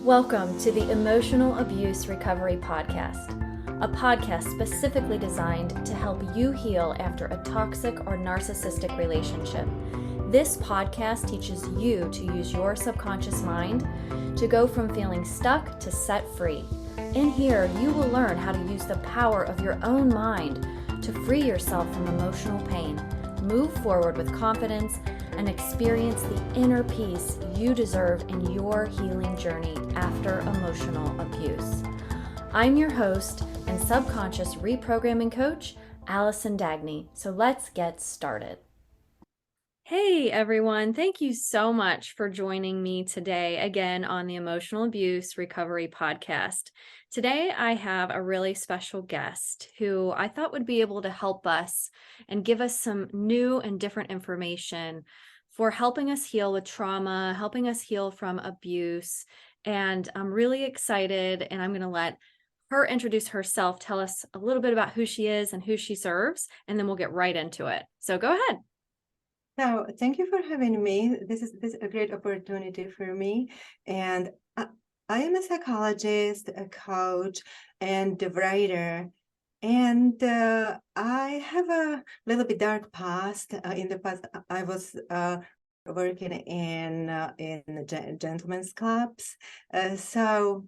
Welcome to the Emotional Abuse Recovery Podcast, a podcast specifically designed to help you heal after a toxic or narcissistic relationship. This podcast teaches you to use your subconscious mind to go from feeling stuck to set free. In here, you will learn how to use the power of your own mind to free yourself from emotional pain, move forward with confidence, and experience the inner peace you deserve in your healing journey after emotional abuse. I'm your host and subconscious reprogramming coach, Allison Dagney. So let's get started. Hey everyone, thank you so much for joining me today again on the Emotional Abuse Recovery Podcast. Today I have a really special guest who I thought would be able to help us and give us some new and different information for helping us heal with trauma, helping us heal from abuse. And I'm really excited, and I'm going to let her introduce herself, tell us a little bit about who she is and who she serves, and then we'll get right into it. So go ahead. So thank you for having me. This is a great opportunity for me. And I am a psychologist, a coach, and a writer. And I have a little bit dark past. In the past, I was working in gentlemen's clubs. So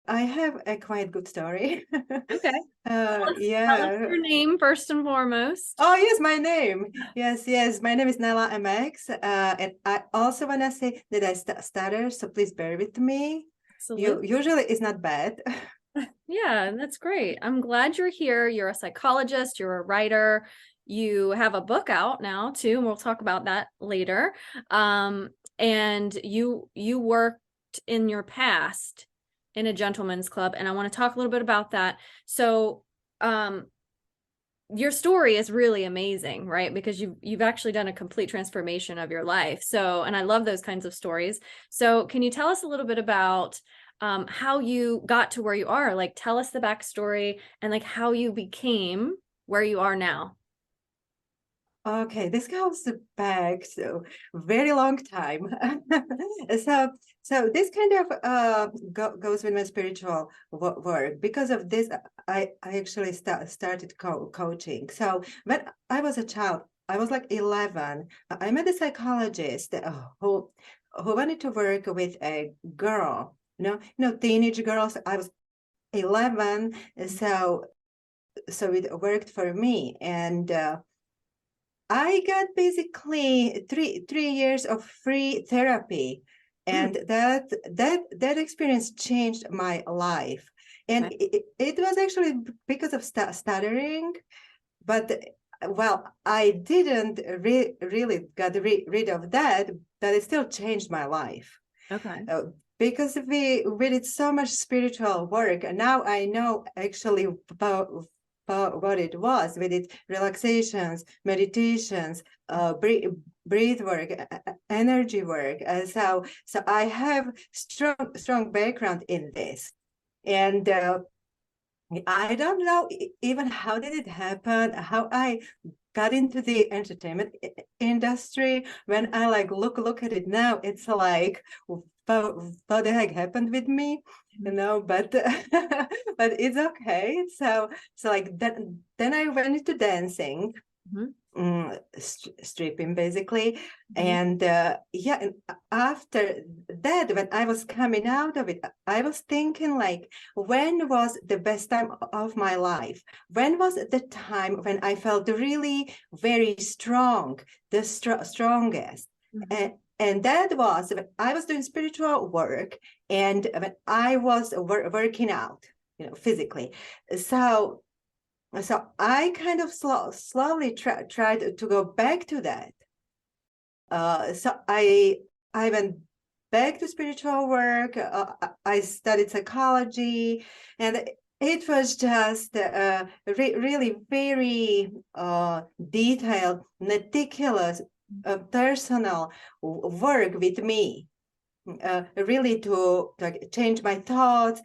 I have a quite good story. Okay. Tell us Yeah. your name first and foremost. Oh, yes, my name. Yes. My name is Nella Mx. And I also want to say that I stutter, so please bear with me. Absolutely. Usually it's not bad. Yeah, that's great. I'm glad you're here. You're a psychologist, you're a writer. You have a book out now too, and we'll talk about that later. And you worked in your past in a gentleman's club, and I want to talk a little bit about that. So, your story is really amazing, right? Because you've actually done a complete transformation of your life. So, and I love those kinds of stories. So, can you tell us a little bit about how you got to where you are? Like, tell us the backstory and like how you became where you are now. Okay, this goes back so very long time. So this kind of goes with my spiritual work. Because of this, I actually started coaching. So when I was a child, I was like 11. I met a psychologist who wanted to work with a girl. Teenage girls. I was 11, so it worked for me, and I got basically three years of free therapy, and that experience changed my life. And Okay. it was actually because of stuttering, but well, I didn't really got rid of that, but it still changed my life. Okay. Because we did so much spiritual work, and now I know actually about what it was. We did relaxations, meditations, breathe work, energy work. So I have strong background in this, and I don't know even how did it happen, how I got into the entertainment industry. When I like look at it now, it's like what the heck happened with me, but but it's okay. So like that, then I went into dancing. Stripping basically. And and after that, when I was coming out of it, I was thinking like, when was the best time of my life? When was the time when I felt really very strong, the strongest? And that was when I was doing spiritual work, and when I was working out, physically. So I kind of slowly tried to go back to that. So I went back to spiritual work. I studied psychology, and it was just really very detailed, meticulous, personal work with me. Really to change my thoughts,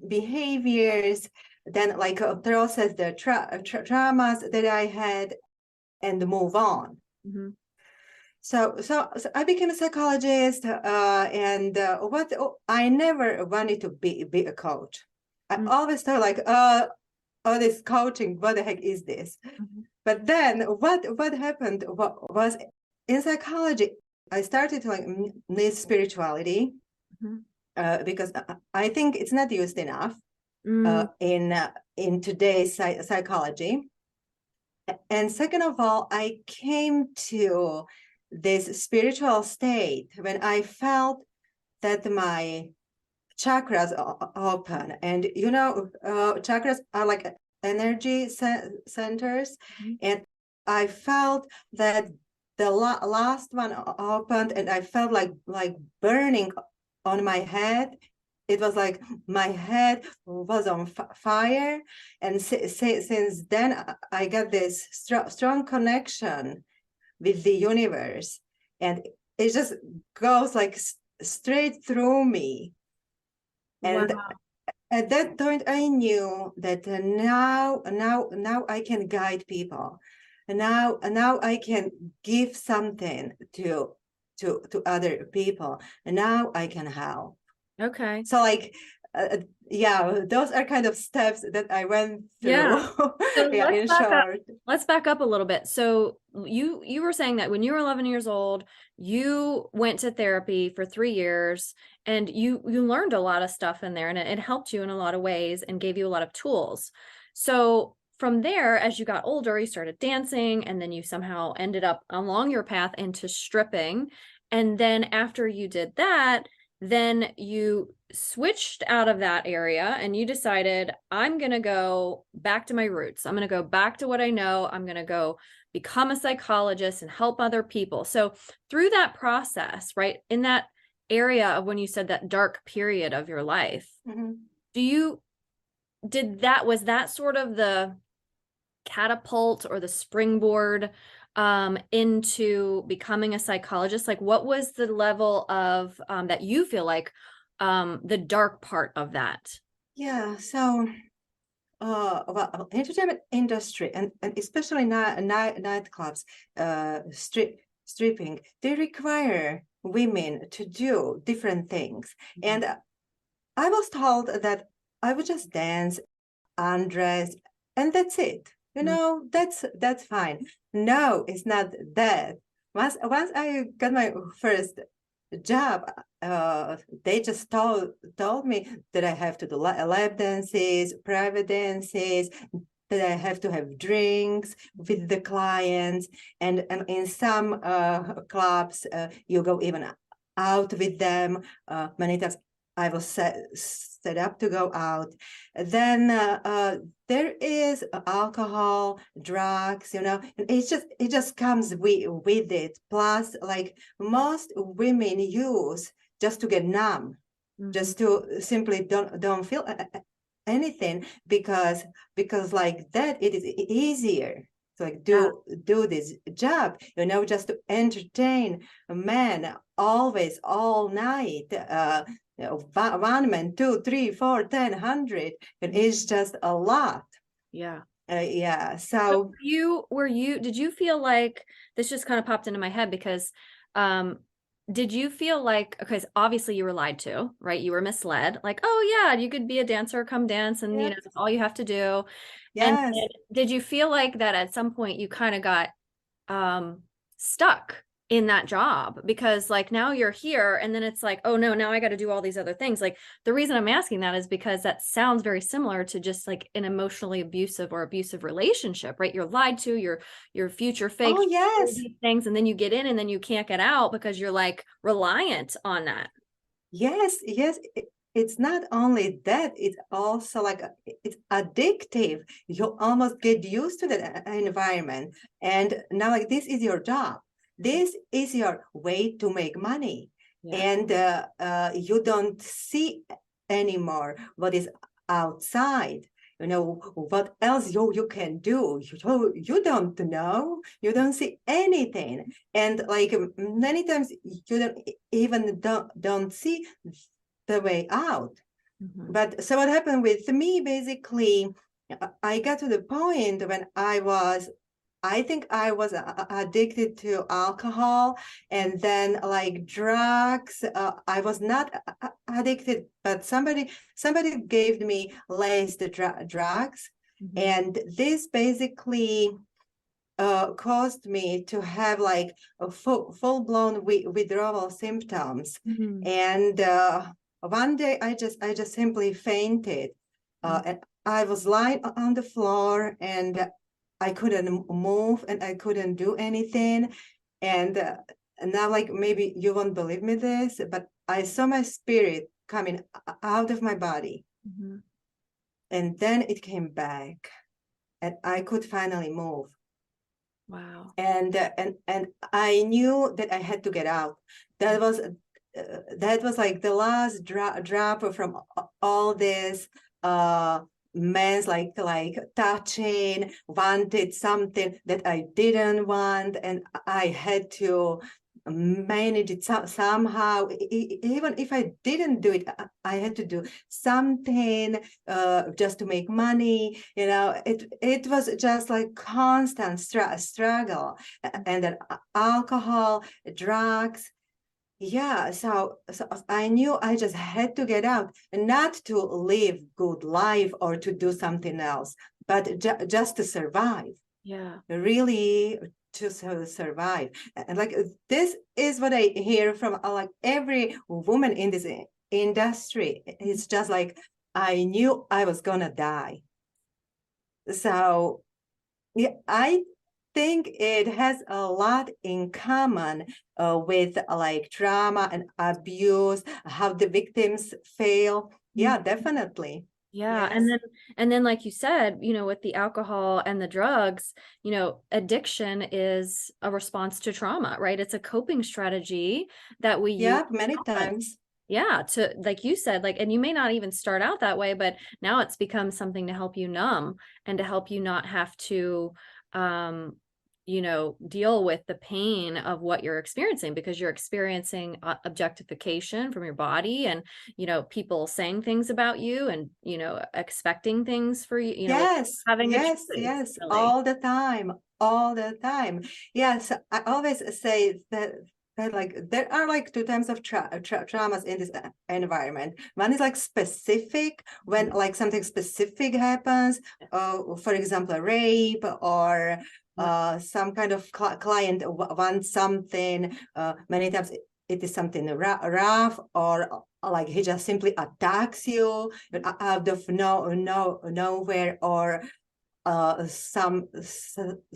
behaviors, then like process the traumas that I had and move on. So I became a psychologist, and I never wanted to be a coach. I always thought like, oh, this coaching, what the heck is this? Mm-hmm. But then what happened was in psychology, I started to like need spirituality, because I think it's not used enough in today's psychology. And second of all, I came to this spiritual state when I felt that my chakras are open. And chakras are like energy centers. And I felt that the last one opened, and I felt like burning on my head. It was like my head was on fire. And since then, I got this strong connection with the universe. And it just goes like straight through me. And Wow. at that point, I knew that now I can guide people. And now I can give something to other people. And now I can help. Okay. So like, yeah, those are kind of steps that I went through. Yeah. So Yeah, in short. Let's back up a little bit. So you were saying that when you were 11 years old, you went to therapy for 3 years, and you learned a lot of stuff in there, and it helped you in a lot of ways and gave you a lot of tools. So from there, as you got older, you started dancing, and then you somehow ended up along your path into stripping. And then after you did that, then you switched out of that area and you decided, I'm going to go back to my roots. I'm going to go back to what I know. I'm going to go become a psychologist and help other people. So through that process, right, in that area of when you said that dark period of your life, was that sort of the catapult or the springboard into becoming a psychologist? Like, what was the level of that you feel like the dark part of that? Yeah, so entertainment industry and especially nightclubs, stripping, they require women to do different things. And I was told that I would just dance, undress, and that's it. That's fine. No, it's not that. Once I got my first job, they just told me that I have to do lap dances, private dances, that I have to have drinks with the clients, and in some clubs you go even out with them. Many times I was set up to go out. Then there is alcohol, drugs, and it just comes with it. Plus, like most women use just to get numb, just to simply don't feel anything, because like that it is easier to like do this job, just to entertain a man always all night. 1 man, 2, 3, 4, 10, 100, and it's just a lot. Yeah. Yeah. So did you feel like, this just kind of popped into my head because did you feel like, because obviously you were lied to, right? You were misled, like, oh yeah, you could be a dancer, come dance, and yes. that's all you have to do. Yes. And did you feel like that at some point you kind of got stuck in that job, because like now you're here and then it's like, oh no, now I got to do all these other things? Like, the reason I'm asking that is because that sounds very similar to just like an emotionally abusive or abusive relationship, right? You're lied to, your future fake, oh yes, these things, and then you get in and then you can't get out because you're like reliant on that. yes. It's not only that, it's also like it's addictive. You almost get used to that environment, and now like this is your job, this is your way to make money. And you don't see anymore what is outside, what else you can do. You don't know, you don't see anything. And like many times you don't even don't see the way out. But so what happened with me, basically, I got to the point when I was I think I was addicted to alcohol, and then like drugs. I was not addicted, but somebody gave me laced drugs, and this basically caused me to have like a full-blown withdrawal symptoms. And one day I just simply fainted, and I was lying on the floor, and I couldn't move, and I couldn't do anything. And now, like, maybe you won't believe me this, but I saw my spirit coming out of my body, and then it came back, and I could finally move. Wow. And I knew that I had to get out. That was like the last drop from all this men's like touching, wanted something that I didn't want, and I had to manage it somehow. Even if I didn't do it, I had to do something just to make money. You know, it was just like constant struggle, and then alcohol, drugs. Yeah, so I knew I just had to get out, and not to live good life or to do something else, but just to survive. Yeah. Really to survive. And like this is what I hear from like every woman in this industry. It's just like I knew I was gonna die. So yeah, I think it has a lot in common with like trauma and abuse, how the victims fail. Yeah, definitely. Yeah. Yes. And then like you said, you know, with the alcohol and the drugs, you know, addiction is a response to trauma, right? It's a coping strategy that we use. Yeah, many times. Yeah, to like you said, like, and you may not even start out that way, but now it's become something to help you numb and to help you not have to you know, deal with the pain of what you're experiencing, because you're experiencing objectification from your body, and you know, people saying things about you, and you know, expecting things for you, you know, Yes, having a yes, choice, yes, really. all the time, all the time. Yes, I always say that like there are like two types of traumas in this environment. One is like specific, when like something specific happens, for example, a rape, or some kind of client wants something. Many times it is something rough, or like he just simply attacks you out of nowhere, or some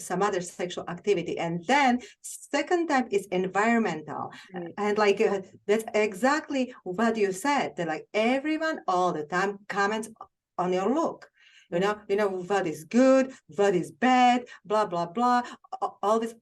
other sexual activity. And then second type is environmental. Right. And like that's exactly what you said, that like everyone all the time comments on your look. You know what is good, what is bad, blah blah blah, all this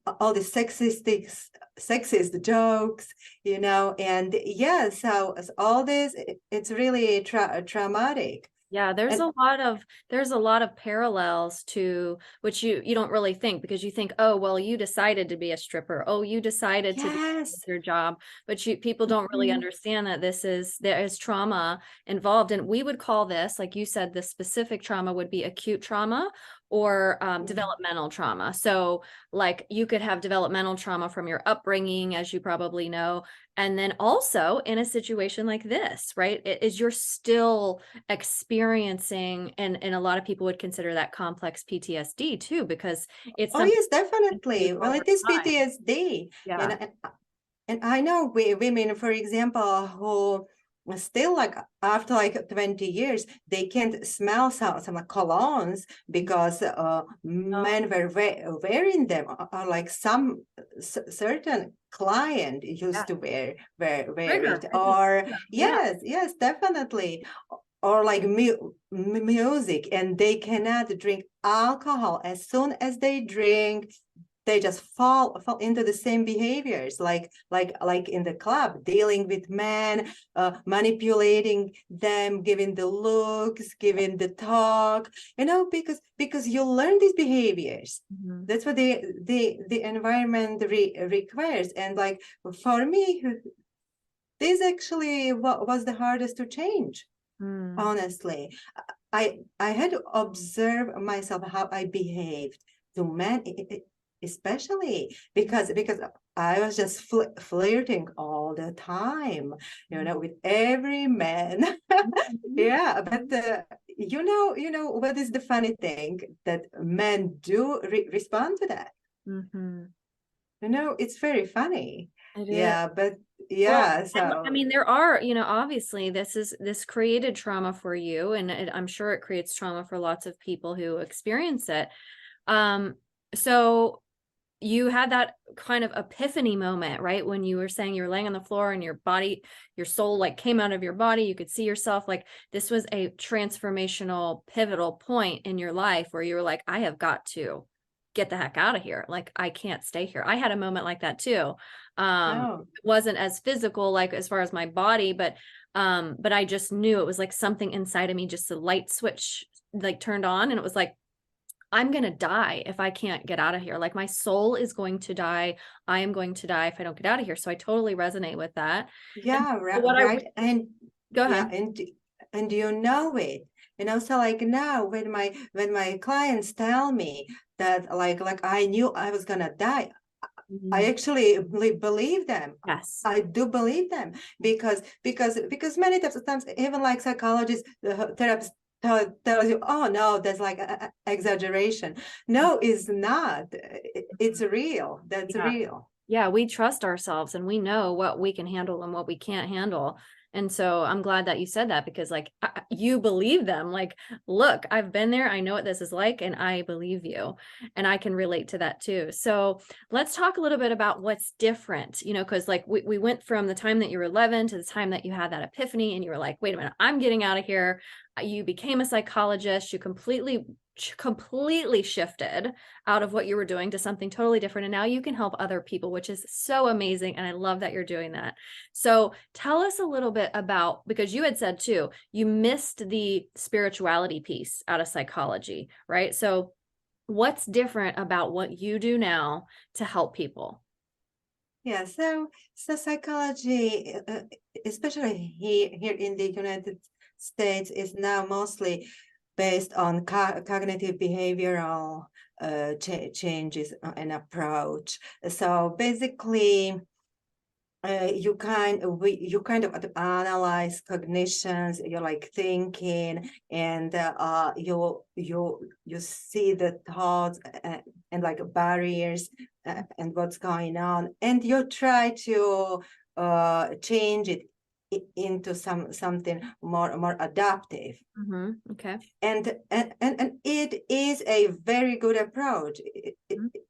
sexist jokes, you know. And yeah, so all this, it's really traumatic. Yeah, And there's a lot of parallels to which you don't really think, because you think, oh, well, you decided to be a stripper. Oh, you decided to do yes. your job, but people don't really understand that there is trauma involved. And we would call this, like you said, the specific trauma would be acute trauma or developmental trauma. So like you could have developmental trauma from your upbringing, as you probably know. And then also in a situation like this, right, is you're still experiencing, and a lot of people would consider that complex PTSD too, because it's Oh something yes, definitely. Well, over it is time. PTSD. Yeah. And I know women, for example, who still like after like 20 years, they can't smell some like colognes because men were wearing them, or like some certain client used to wear it. Trigger. Or Yeah. yes, definitely. Or like music, and they cannot drink alcohol. As soon as they drink, they just fall into the same behaviors, like in the club, dealing with men, manipulating them, giving the looks, giving the talk, you know, because you learn these behaviors. That's what the environment requires. And like for me, this actually was the hardest to change. Honestly, I had to observe myself, how I behaved to men especially because I was just flirting all the time, with every man. Yeah, but what is the funny thing that men do respond to that? Mm-hmm. It's very funny. It is. Yeah, but Well, yeah, and I so mean, there are, obviously this created trauma for you, and I'm sure it creates trauma for lots of people who experience it. So you had that kind of epiphany moment, right? When you were saying you were laying on the floor and your body, your soul like came out of your body. You could see yourself. Like this was a transformational, pivotal point in your life where you were like, I have got to get the heck out of here. Like I can't stay here. I had a moment like that too. oh It wasn't as physical, like as far as my body, but I just knew it was like something inside of me, just a light switch like turned on, and it was like, I'm going to die if I can't get out of here. Like my soul is going to die. I am going to die if I don't get out of here. So I totally resonate with that. And yeah, what I right. And go yeah, ahead. and you know it. So like now when my clients tell me that like I knew I was gonna die, I Mhm. actually believe them. Yes. I do believe them because many times even like psychologists, therapists tells you, oh no, that's like exaggeration. No, it's not. It's real. That's Yeah. real. Yeah, we trust ourselves and we know what we can handle and what we can't handle. And so I'm glad that you said that, because like you believe them. Like, look, I've been there. I know what this is like, and I believe you. And I can relate to that too. So let's talk a little bit about what's different, because like we went from the time that you were 11 to the time that you had that epiphany and you were like, wait a minute, I'm getting out of here. You became a psychologist. You completely shifted out of what you were doing to something totally different. And now you can help other people, which is so amazing. And I love that you're doing that. So tell us a little bit about, because you had said too, you missed the spirituality piece out of psychology, right? So what's different about what you do now to help people? Yeah. So psychology, especially here in the United States, is now mostly based on cognitive behavioral changes and approach. So basically, you kind of analyze cognitions, you're like thinking, and you see the thoughts and like barriers and what's going on, and you try to change it into something more adaptive. Okay. And it is a very good approach.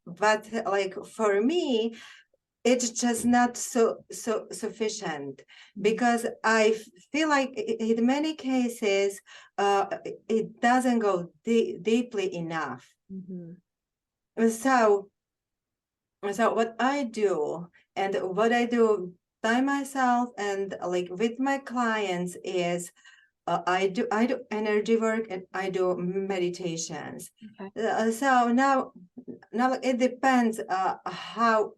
But like for me, it's just not so sufficient, because I feel like in many cases it doesn't go deeply enough. Mm-hmm. So what I do, and what I do by myself and like with my clients, is I do energy work and I do meditations. Okay. So now it depends how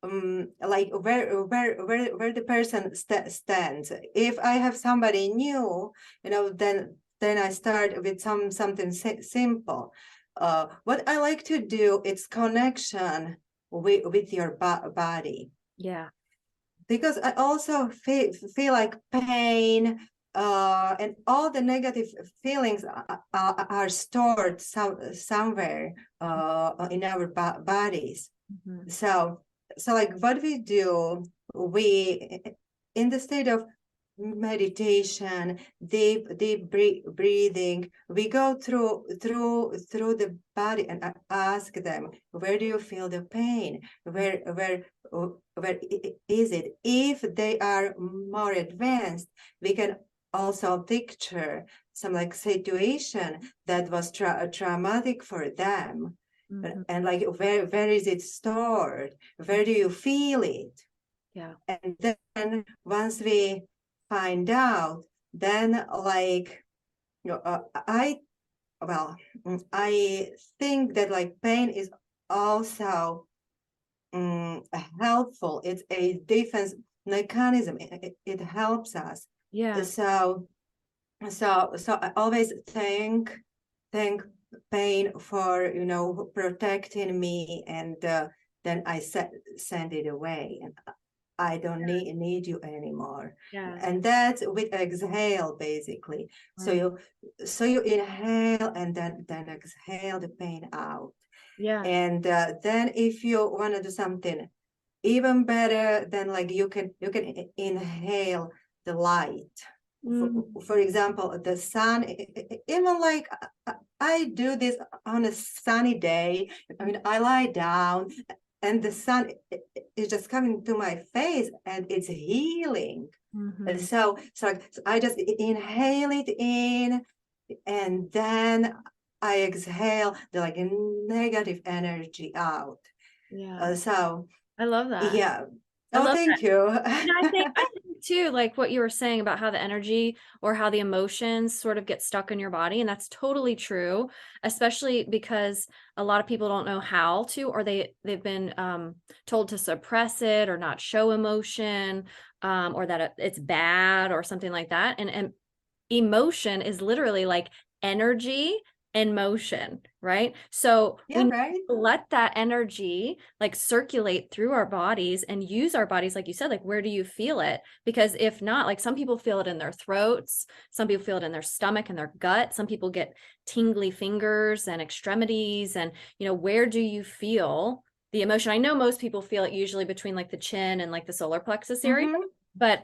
like where the person stands. If I have somebody new, then I start with something simple. What I like to do is connection with your body, Yeah. because I also feel like pain and all the negative feelings are stored somewhere in our bodies. Mm-hmm. So like what we do, we in the state of meditation, deep breathing, we go through the body and ask them, where do you feel the pain? Where is it? If they are more advanced, we can also picture some like situation that was traumatic for them, Mm-hmm. and like where is it stored, where do you feel it? Yeah. And then once we find out, then like I well I think that like pain is also helpful. It's a defense mechanism. It helps us. Yeah. So I always thank pain for, protecting me, and then I send it away, and I don't need you anymore. Yeah. And that's with exhale, basically. Right. So you inhale and then exhale the pain out. Yeah. And then if you want to do something even better, then like you can inhale the light. For example, the sun. Even like I do this on a sunny day. I mean, I lie down and the sun is just coming to my face and it's healing. And so I just inhale it in, and then I exhale the like negative energy out. Yeah. So I love that. yeah. I Oh, love thank that. you. And I think too, like what you were saying about how the energy or how the emotions sort of get stuck in your body. And that's totally true, especially because a lot of people don't know how to, or they've been told to suppress it or not show emotion, or that it's bad or something like that. And emotion is literally like energy and motion, right? So we Yeah, need right. to let that energy like circulate through our bodies and use our bodies, like you said, like where do you feel it? Because if not, like some people feel it in their throats, some people feel it in their stomach and their gut, some people get tingly fingers and extremities, and where do you feel the emotion? I know most people feel it usually between like the chin and like the solar plexus area. But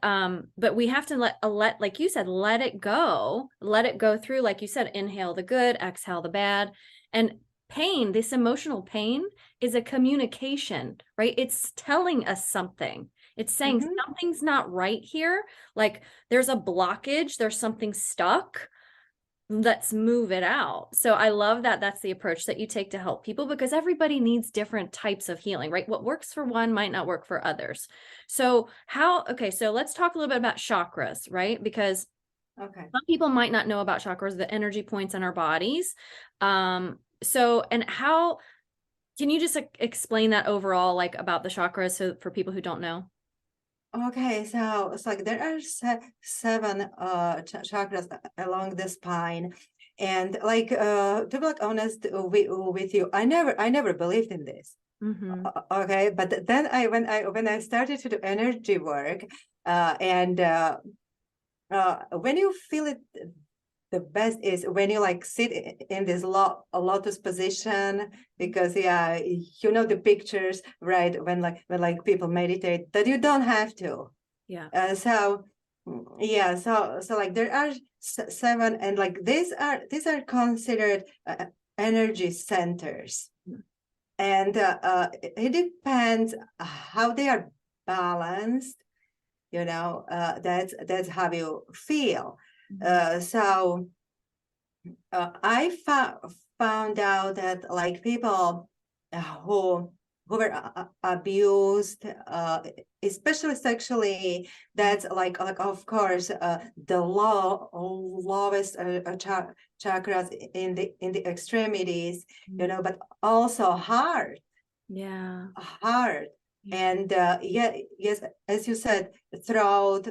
we have to let, like you said, let it go through, like you said, inhale the good, exhale the bad. And pain, this emotional pain, is a communication, right? It's telling us something. It's saying something's not right here. Like there's a blockage, there's something stuck. Let's move it out. So I love that that's the approach that you take to help people, because everybody needs different types of healing, right? What works for one might not work for others. So so let's talk a little bit about chakras, right? Because some people might not know about chakras, the energy points in our bodies. And how can you just explain that overall, like about the chakras, so for people who don't know? Okay, so it's like there are seven chakras along the spine, and like to be like honest with you, I never believed in this. Okay, but then when I started to do energy work, and when you feel it the best is when you like sit in this lotus position, because yeah, the pictures, right? When people meditate, that you don't have to. Yeah. So like there are seven, and like these are considered energy centers, and it depends how they are balanced. That's how you feel. So I found out that like people who were abused, especially sexually, that's like of course the lowest chakras in the extremities, but also heart. Yeah. Heart. And yes, as you said, throat,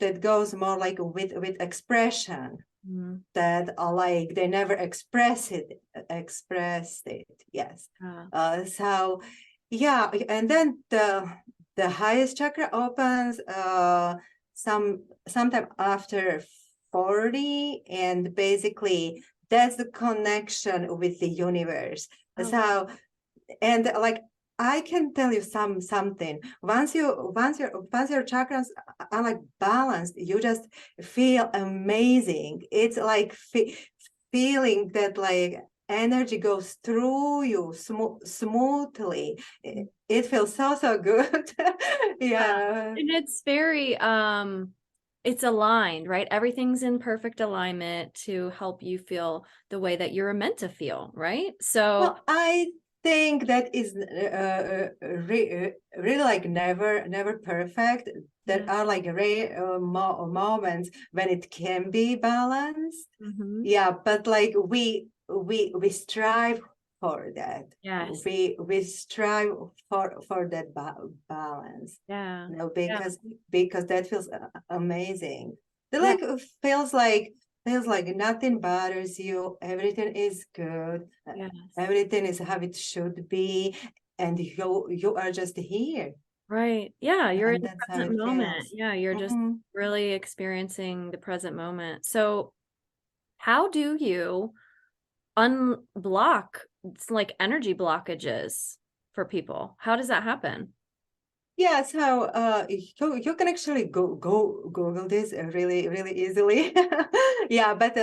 that goes more like with expression, that like they never expressed it. Yes. So yeah, and then the highest chakra opens sometime after 40, and basically that's the connection with the universe. So, and like I can tell you something. Once your chakras are like balanced, you just feel amazing. It's like feeling that like energy goes through you smoothly. It feels so good. Yeah. And it's very it's aligned, right? Everything's in perfect alignment to help you feel the way that you're meant to feel, right? So Well, I think that is really like never perfect. There are like rare moments when it can be balanced. Yeah, but like we strive for that. Yes. We strive for that balance. Yeah. Because that feels amazing. It Yeah. like feels like feels like nothing bothers you, everything is good, Yes. everything is how it should be, and you are just here. Right. Yeah, you're in And the that's how present it moment. feels. Yeah, you're just Mhm. really experiencing the present moment. So, how do you unblock like energy blockages for people? How does that happen? Yeah, so you can actually go Google this really easily. Yeah, but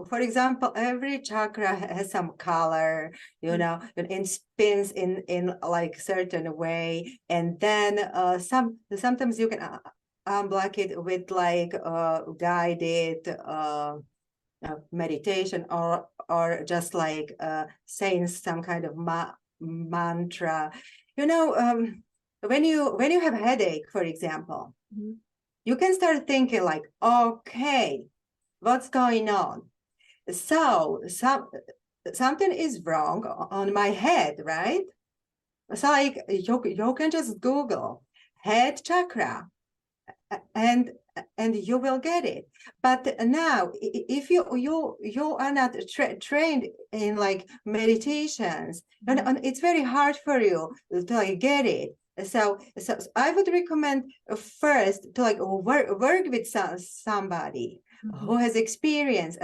for example, every chakra has some color, you Mm. know, and spins in like certain way, and then sometimes you can unblock it with like guided meditation, or just like saying some kind of mantra. You know, when you have a headache, for example, Mhm. you can start thinking like, okay, what's going on? So something is wrong on my head, right? So like you can just Google head chakra, and you will get it. But now if you are not trained in like meditations, Mhm. and it's very hard for you to like get it. So I would recommend first to like work with somebody Mhm. who has experience,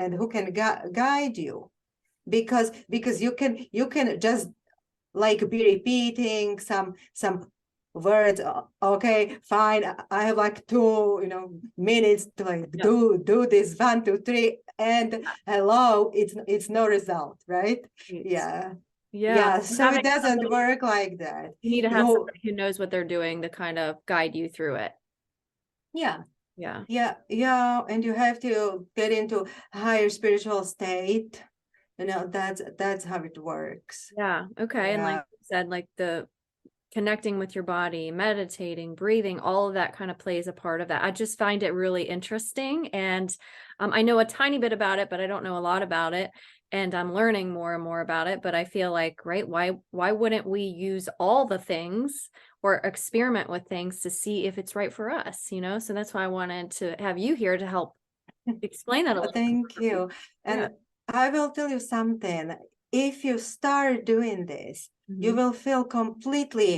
and who can guide you, because you can just like be repeating some words. Okay, fine, I have like 2 minutes to like Yep. do this 1 2 3, and hello, it's no result, right? Right. Yeah. Yeah. Yeah, so Having it doesn't somebody, work like that. you need to have You somebody who knows what they're doing to kind of guide you through it. Yeah. Yeah. Yeah, and you have to get into higher spiritual state. That's how it works. Yeah. Okay. And like Yeah. you said, like the connecting with your body, meditating, breathing, all of that kind of plays a part of that. I just find it really interesting. And I know a tiny bit about it, but I don't know a lot about it. And I'm learning more and more about it. But I feel like, right, why wouldn't we use all the things or experiment with things to see if it's right for us, you know? So that's why I wanted to have you here to help explain that a little bit more Thank for people. you. Yeah. And I will tell you something. If you start doing this, you Mhm. will feel completely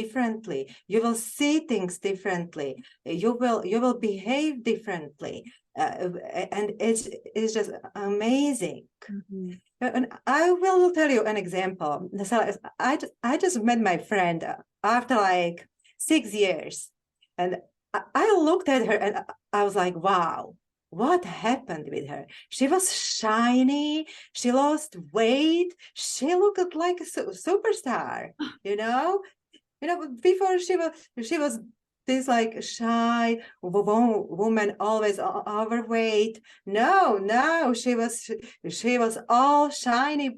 differently. You will see things differently. You will behave differently. And it's just amazing. Mhm. And I will tell you an example. So I just met my friend after like 6 years, and I looked at her and I was like, wow, what happened with her? She was shiny. She lost weight. She looked like a superstar. You know, before she was this like shy woman, always overweight. No, she was all shiny,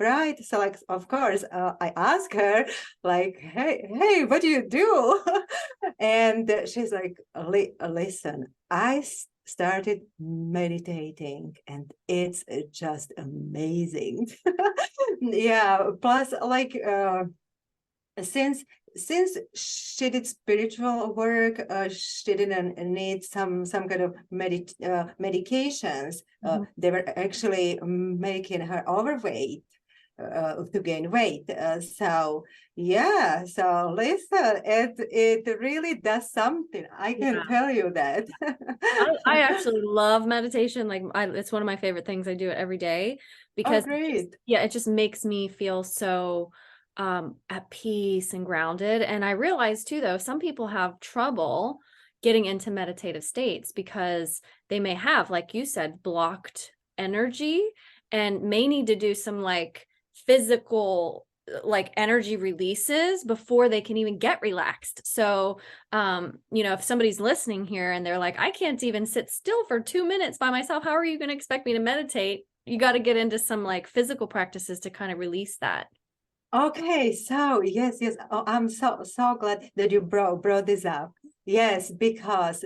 bright. So like, of course, I asked her like, hey, what do you do? And she's like, listen, I started meditating, and it's just amazing. Yeah, plus like since she did spiritual work, she didn't need some kind of medications. Mhm. They were actually making her overweight, to gain weight. So yeah, so listen, it really does something. I can Yeah. tell you that. I actually love meditation. Like it's one of my favorite things. I do it every day Oh, because great. it just makes me feel so at peace and grounded. And I realize too, though, some people have trouble getting into meditative states because they may have, like you said, blocked energy and may need to do some like physical like energy releases before they can even get relaxed. So if somebody's listening here and they're like, I can't even sit still for 2 minutes by myself, how are you going to expect me to meditate? You got to get into some like physical practices to kind of release that. Okay, so yes. Oh, I'm so glad that you brought this up. Yes, because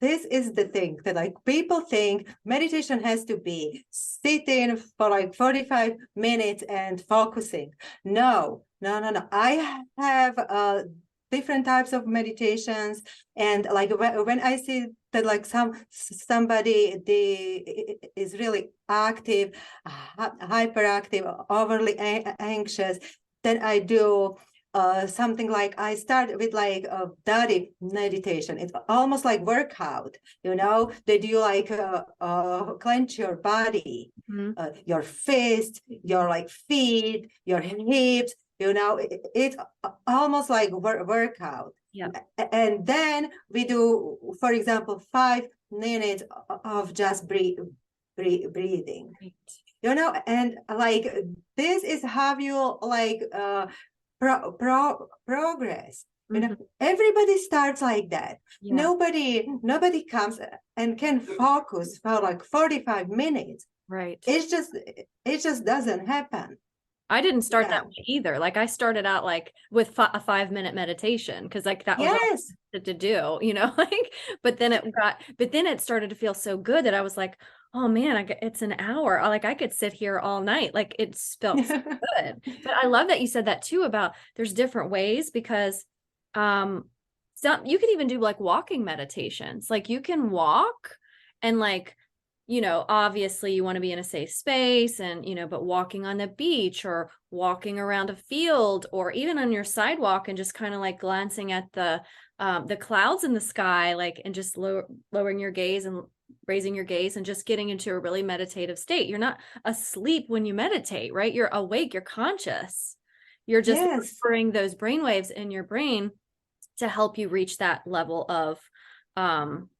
this is the thing that like people think meditation has to be sitting for like 45 minutes and focusing. No. I have different types of meditations. And like when I see that like somebody is really active, hyperactive, overly anxious, then I do something like I start with like a body meditation. It's almost like workout, they do like clench your body, your fists, your like feet, your hips, it's almost like workout. Yeah. And then we do, for example, 5 minutes of just breathing. Right. And like this is how you like progress. Everybody starts like that. Yeah. Nobody comes and can focus for like 45 minutes. Right. It just doesn't happen. I didn't start that way either. Like I started out like with a 5-minute meditation because like that was all I wanted to do, like, but then it started to feel so good that I was like, oh man, it's an hour. Like I could sit here all night. Like it felt so good. But I love that you said that too about there's different ways because you can even do like walking meditations. Like you can walk and like, obviously you want to be in a safe space and, but walking on the beach or walking around a field or even on your sidewalk and just kind of like glancing at the clouds in the sky, like, and just lowering your gaze and raising your gaze and just getting into a really meditative state. You're not asleep when you meditate, right? You're awake, you're conscious. You're just lowering those brain waves in your brain to help you reach that level of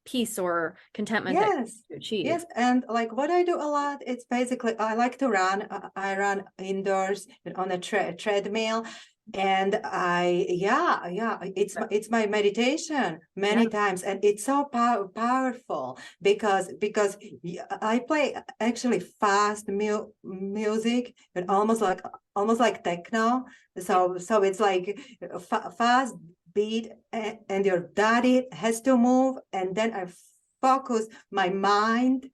peace or contentment that you achieve. Yes, and like what I do a lot, it's basically I like to run. I run indoors on a treadmill, and it's my meditation many times, and it's so powerful because I play actually fast music and almost like techno. So it's like fast beat and your body has to move, and then I focus my mind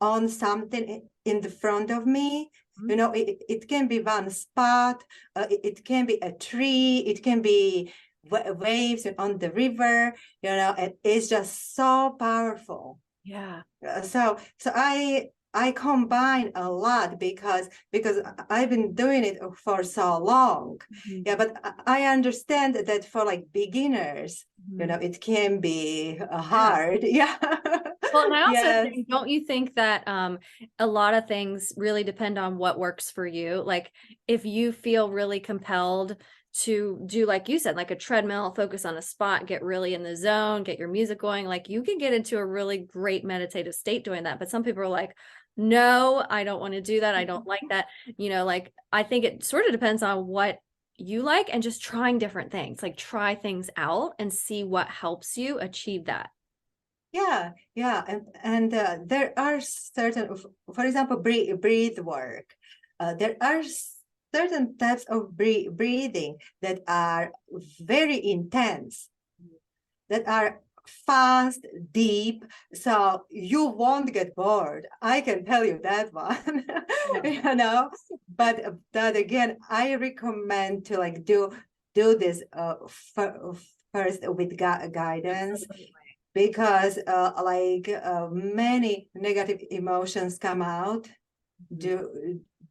on something in the front of me. It can be one spot, it can be a tree, it can be waves on the river, and it's just so powerful. So I combine a lot because I've been doing it for so long. But I understand that for like beginners, it can be hard. Well, and I also think, don't you think that a lot of things really depend on what works for you? Like if you feel really compelled to do, like you said, like a treadmill, focus on a spot, get really in the zone, get your music going, like you can get into a really great meditative state doing that. But some people are like, no, I don't want to do that. I don't like that. Like I think it sort of depends on what you like and just trying different things, like try things out and see what helps you achieve that. And there are certain, for example, breathe work. There are certain types of breathing that are very intense, that are fast, deep, so you won't get bored. I can tell you that one. But again, I recommend to like do this first with guidance, because many negative emotions come out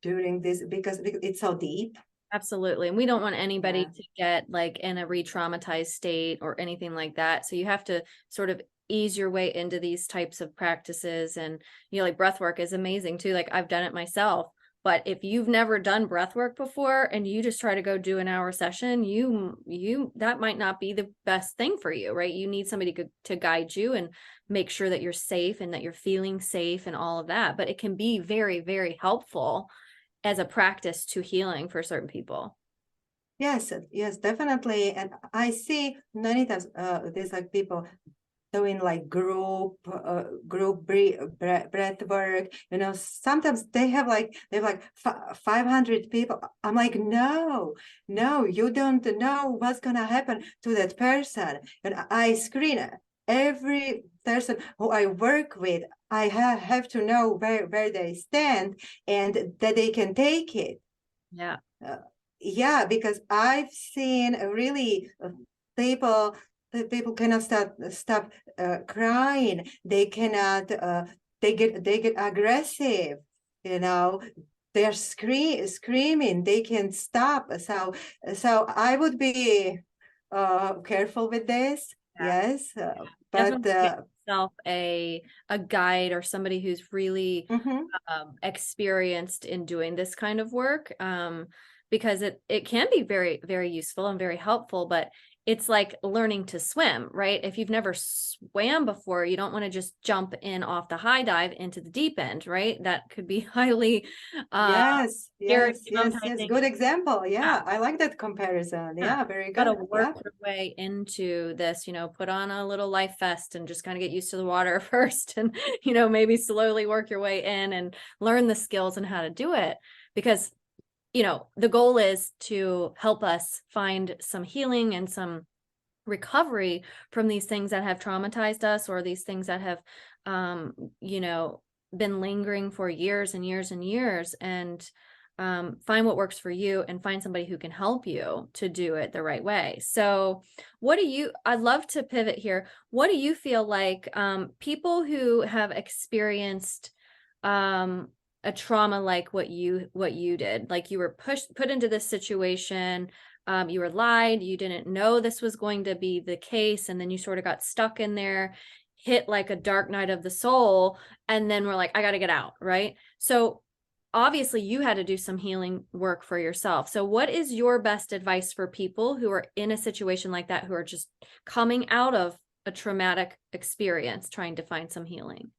during this because it's so deep. Absolutely. And we don't want anybody to get like in a re-traumatized state or anything like that. So you have to sort of ease your way into these types of practices. And, like breath work is amazing too. Like I've done it myself, but if you've never done breath work before and you just try to go do an hour session, that might not be the best thing for you, right? You need somebody to guide you and make sure that you're safe and that you're feeling safe and all of that. But it can be very, very helpful as a practice to healing for certain people. Yes, definitely. And I see many times there's like people doing like group breath work. Sometimes they have like 500 people. I'm like, no, you don't know what's gonna happen to that person. And I screen every person who I work with. I have to know where they stand and that they can take it. Because I've seen really people the people cannot stop crying. They cannot they get aggressive, you know. They're screaming. They can't stop. So I would be careful with this. Yeah. Yes, but Definitely get yourself a guide or somebody who's really mhm. experienced in doing this kind of work, because it can be very, very useful and very helpful, but it's like learning to swim, right? If you've never swam before, you don't want to just jump in off the high dive into the deep end, right? That could be highly Yes, scary, yes, yes, yes. traumatizing. Good example. Yeah. Yeah, I like that comparison. Yeah. Yeah, very Got to good. work Yeah. your way into this, put on a little life vest and just kind of get used to the water first, and, maybe slowly work your way in and learn the skills and how to do it. Because, the goal is to help us find some healing and some recovery from these things that have traumatized us, or these things that have, been lingering for years and years and years, and find what works for you and find somebody who can help you to do it the right way. So I'd love to pivot here. What do you feel like people who have experienced a trauma like what you did, like you were put into this situation, you were lied, you didn't know this was going to be the case, and then you sort of got stuck in there, hit like a dark night of the soul, and then we're like, I got to get out, right? So obviously you had to do some healing work for yourself. So what is your best advice for people who are in a situation like that, who are just coming out of a traumatic experience, trying to find some healing?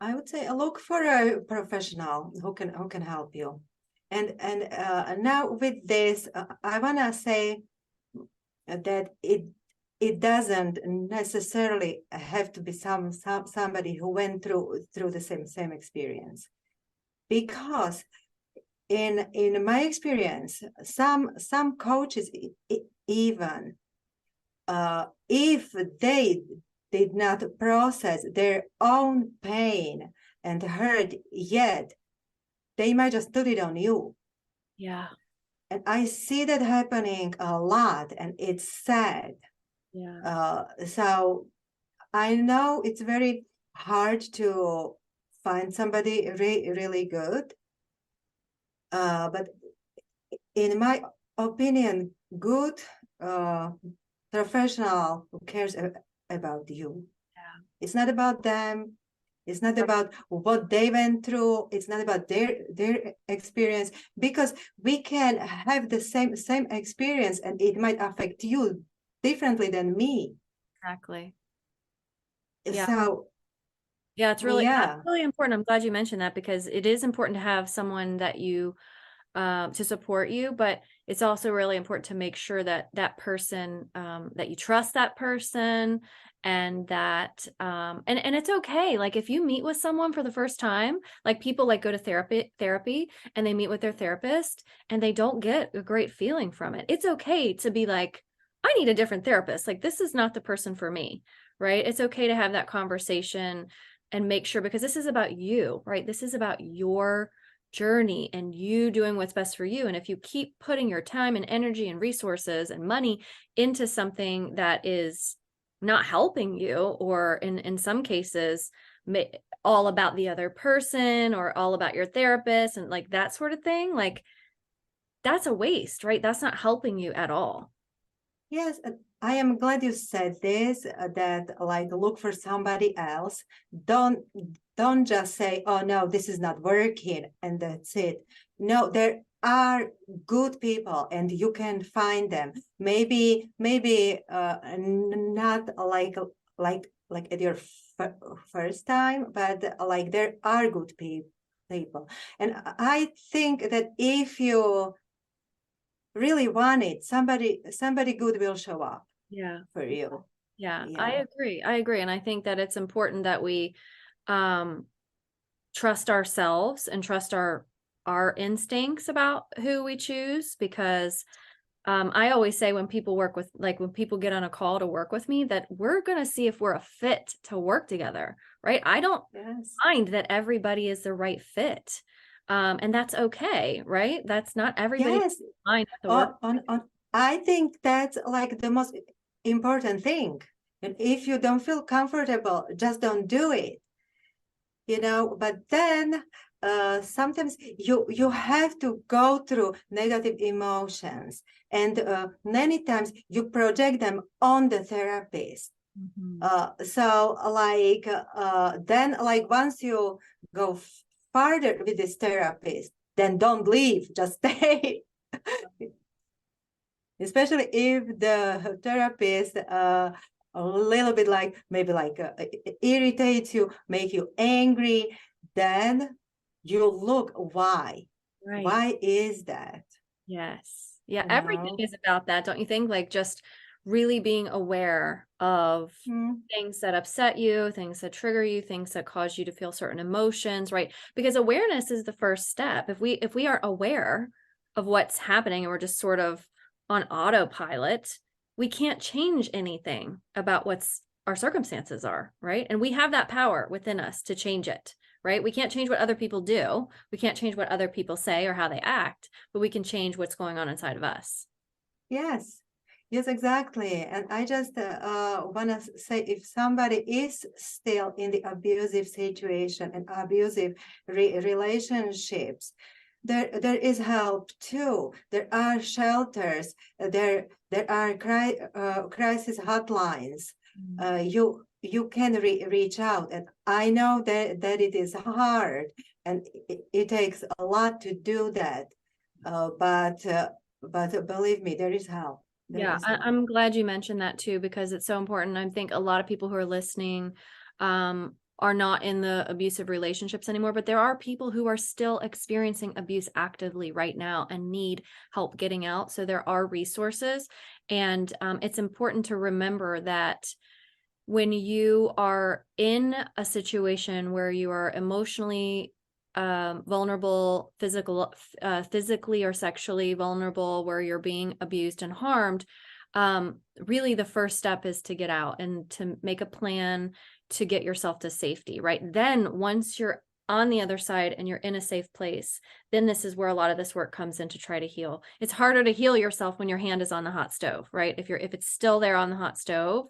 I would say look for a professional who can help you. And now with this, I wanna say that it doesn't necessarily have to be somebody who went through the same experience, because in my experience, some coaches even if they did not process their own pain and hurt yet, they might just put it on you. Yeah. And I see that happening a lot, and it's sad. Yeah. So I know it's very hard to find somebody really good, but in my opinion, good professional who cares about you. Yeah. It's not about them. It's not about what they went through. It's not about their experience, because we can have the same experience and it might affect you differently than me. Exactly. Yeah. So Yeah, that's yeah. really important. I'm glad you mentioned that, because it is important to have someone that you to support you, but it's also really important to make sure that that person, that you trust that person, and that and it's okay. Like if you meet with someone for the first time, like people like go to therapy and they meet with their therapist and they don't get a great feeling from it. It's okay to be like, I need a different therapist. Like this is not the person for me, right? It's okay to have that conversation and make sure, because this is about you, right? This is about your journey and you doing what's best for you. And if you keep putting your time and energy and resources and money into something that is not helping you, or in some cases all about the other person or all about your therapist and like that sort of thing, like that's a waste, right? That's not helping you at all. Yes, I am glad you said this, that like look for somebody else. Don't just say, oh no, this is not working and that's it. No, there are good people and you can find them. Maybe not like at your first time, but like there are good people. And I think that if you really want it, somebody good will show up Yeah. for you. Yeah, Yeah. I agree. And I think that it's important that we um trust ourselves and trust our instincts about who we choose, because I always say when people when people get on a call to work with me, that we're going to see if we're a fit to work together, right? I don't Yes. find that everybody is the right fit. And that's okay, right? That's not everybody Yes. fine at the work. I think that's like the most important thing. And if you don't feel comfortable, just don't do it. But then sometimes you have to go through negative emotions, and many times you project them on the therapist. So like then like once you go farther with this therapist, then don't leave, just stay. Especially if the therapist a little bit like maybe like irritates you, make you angry, then you look why. Right. Why is that? Yes. Yeah. Everything is about that, don't you think? Like just really being aware of things that upset you, things that trigger you, things that cause you to feel certain emotions, right? Because awareness is the first step. If we aren't aware of what's happening and we're just sort of on autopilot, we can't change anything about what's our circumstances are, right? And we have that power within us to change it, right? We can't change what other people do. We can't change what other people say or how they act, but we can change what's going on inside of us. Yes. Yes, exactly. And I just want to say, if somebody is still in the abusive situation and abusive relationships, there is help too. There are shelters. There are crisis hotlines. You can reach out, and I know that it is hard, and it takes a lot to do that. But believe me, there is help. Yeah, I'm glad you mentioned that too, because it's so important. I think a lot of people who are listening are not in the abusive relationships anymore, but there are people who are still experiencing abuse actively right now and need help getting out. So there are resources, and it's important to remember that when you are in a situation where you are emotionally vulnerable, physically or sexually vulnerable, where you're being abused and harmed, really the first step is to get out and to make a plan to get yourself to safety, right? Then once you're on the other side and you're in a safe place, then this is where a lot of this work comes in to try to heal. It's harder to heal yourself when your hand is on the hot stove, right? If it's still there on the hot stove,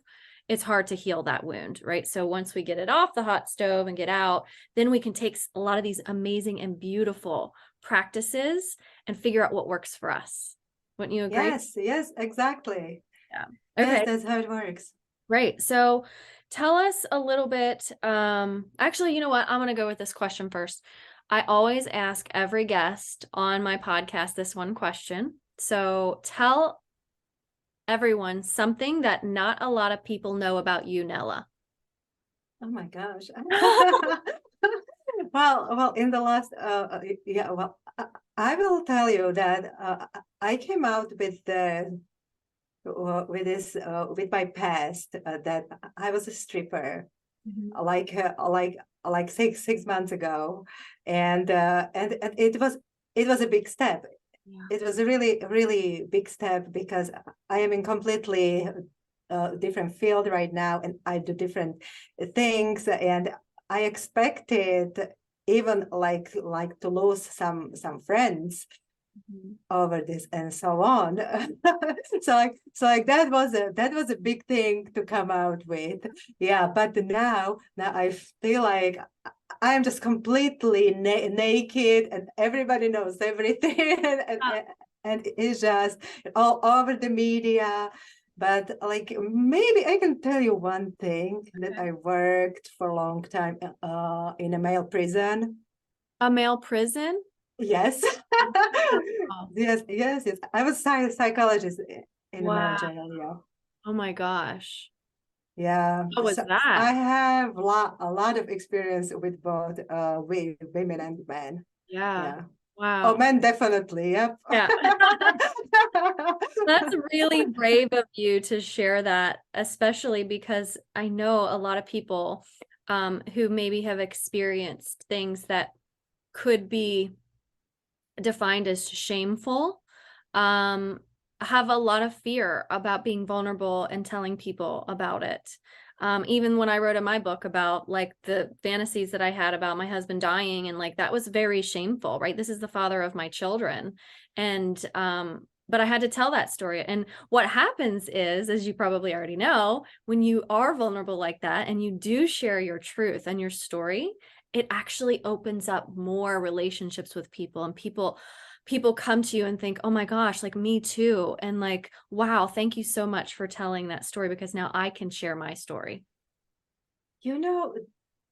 it's hard to heal that wound, right? So once we get it off the hot stove and get out, then we can take a lot of these amazing and beautiful practices and figure out what works for us. Wouldn't you agree? Yes, exactly. Yeah. Yes, Okay. that's how it works. Great. So tell us a little bit. Actually, you know what? I'm going to go with this question first. I always ask every guest on my podcast this one question. So tell everyone something that not a lot of people know about you, Nella. Oh my gosh. Well, in the last, yeah, well, I will tell you that I came out with with my past, that I was a stripper, like 6 months ago, and it was a big step. Yeah. It was a really, really big step, because I am in completely different field right now, and I do different things, and I expected even like to lose some friends over this and so on. So that was a big thing to come out with. Yeah, but now I feel like I'm just completely naked, and everybody knows everything, and it's just all over the media. But like, maybe I can tell you one thing, that I worked for a long time in a male prison. A male prison? Yes. Oh. Yes. I was psychologist in a male Wow. jail. Yeah. Oh my gosh. Yeah. How was So that? I have a lot of experience with both with women and men. Yeah. Yeah. Oh, Wow. men definitely. Yep. Yeah. That's really brave of you to share that, especially because I know a lot of people who maybe have experienced things that could be defined as shameful, have a lot of fear about being vulnerable and telling people about it. Even when I wrote in my book about like the fantasies that I had about my husband dying, and like that was very shameful, right? This is the father of my children. And but I had to tell that story. And what happens is, as you probably already know, when you are vulnerable like that and you do share your truth and your story, it actually opens up more relationships with people, and people come to you and think, oh my gosh, like me too. And like, wow, thank you so much for telling that story, because now I can share my story. You know,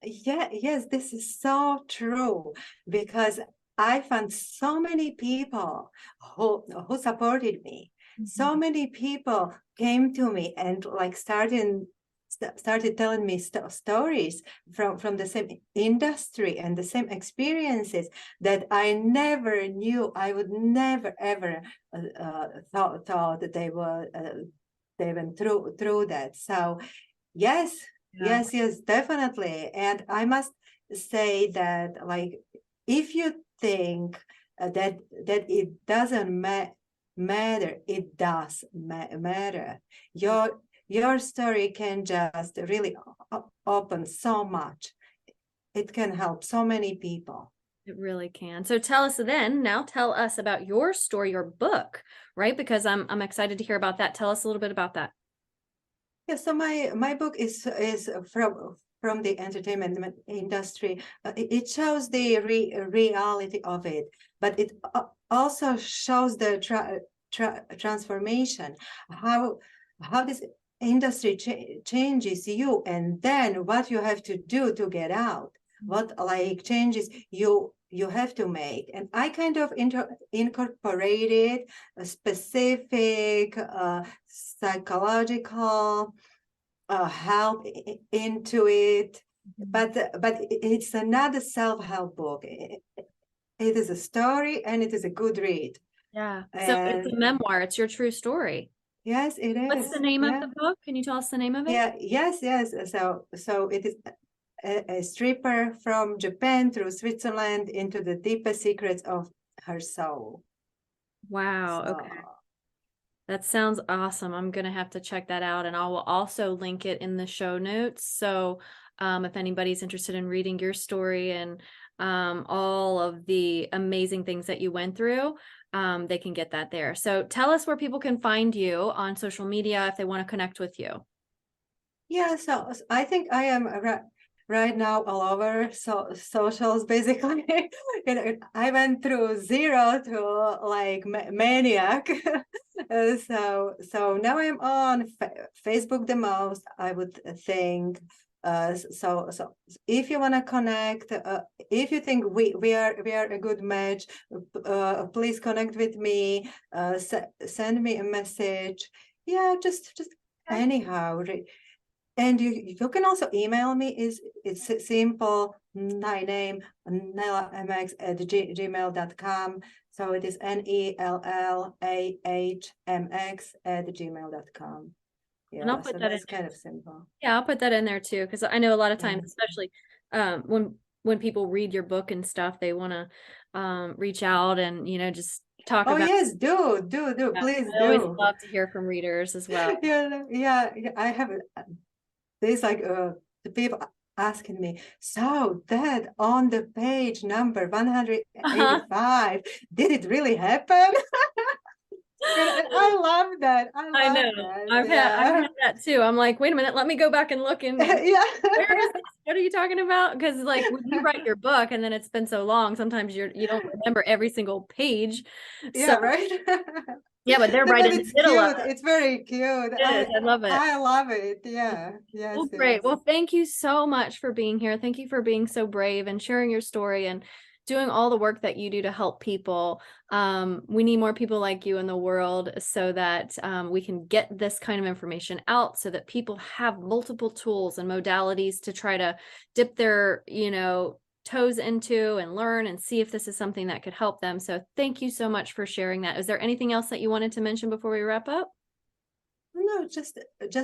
yeah, yes, this is so true, because I found so many people who supported me. So many people came to me and like started telling me stories from the same industry and the same experiences that I never knew. I would never ever thought that they went through that. So yes, Yeah. yes, definitely. And I must say that, like, if you think that it doesn't matter, it does matter. Your story can just really open so much. It can help so many people. It really can. So tell us about your story, your book, right? Because I'm excited to hear about that. Tell us a little bit about that. Yeah, so my book is from the entertainment industry. It shows the reality of it, but it also shows the transformation, how this industry changes you, and then what you have to do to get out, what like changes you have to make. And I kind of incorporated a specific psychological help into it, but it's another self-help book. It is a story, and it is a good read. Yeah. So it's a And memoir. It's your true story. yes, it What's the is. name of Yeah, the book? Can you tell us the name of it? yeah, yes. So it is a stripper from Japan through Switzerland into the deepest secrets of her soul. Wow. Okay. So That sounds awesome. I'm going to have to check that out, and I will also link it in the show notes. So if anybody's interested in reading your story and all of the amazing things that you went through, they can get that there. So tell us where people can find you on social media if they want to connect with you. yeah, so I think I am right now all over socials basically. I went through zero to like maniac. So now I'm on Facebook the most, I would think. So if you want to connect, if you think we are a good match, please connect with me. Send me a message. Yeah, just anyhow. And you can also email me. It's simple. My name, Nella Mx at gmail.com. So it is NELLAHMX@gmail.com. And I'll Yeah, put so that in that's there. kind of simple. Yeah, I'll put that in there too, because I know a lot of Yeah. times, especially when people read your book and stuff, they want to reach out and just talk Oh about. yes, do Yeah, please I always do. love to hear from readers as well. Yeah. I have this like the people asking me, so that on the page number 185, did it really happen? And I love that. I I know. love that. I've Yeah. had that too. I'm like, wait a minute, let me go back and look and Yeah. where is this? What are you talking about? Because like when you write your book and then it's been so long, sometimes you don't remember every single page. So Yeah, right. yeah, but they're No, right but in the it's middle of cute. it. It's very cute. It is. I love it. I love it. Yeah. Well, Yes, great. yes. Well, thank you so much for being here. Thank you for being so brave and sharing your story and doing all the work that you do to help people. We need more people like you in the world so that we can get this kind of information out so that people have multiple tools and modalities to try to dip their, toes into and learn and see if this is something that could help them. So thank you so much for sharing that. Is there anything else that you wanted to mention before we wrap up? No, just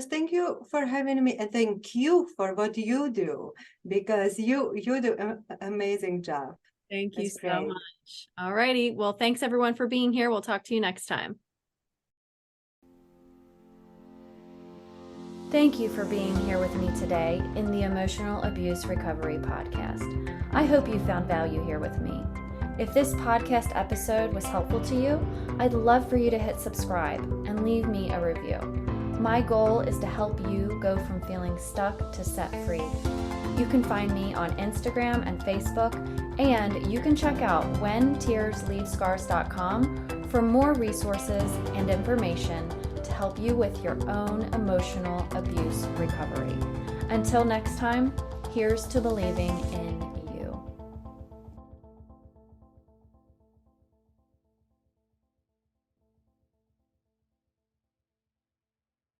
thank you for having me, and thank you for what you do, because you do an amazing job. Thank you That's so great. much. All righty. Well, thanks everyone for being here. We'll talk to you next time. Thank you for being here with me today in the Emotional Abuse Recovery Podcast. I hope you found value here with me. If this podcast episode was helpful to you, I'd love for you to hit subscribe and leave me a review. My goal is to help you go from feeling stuck to set free. You can find me on Instagram and Facebook, and you can check out whentearsleavescars.com for more resources and information to help you with your own emotional abuse recovery. Until next time, here's to believing in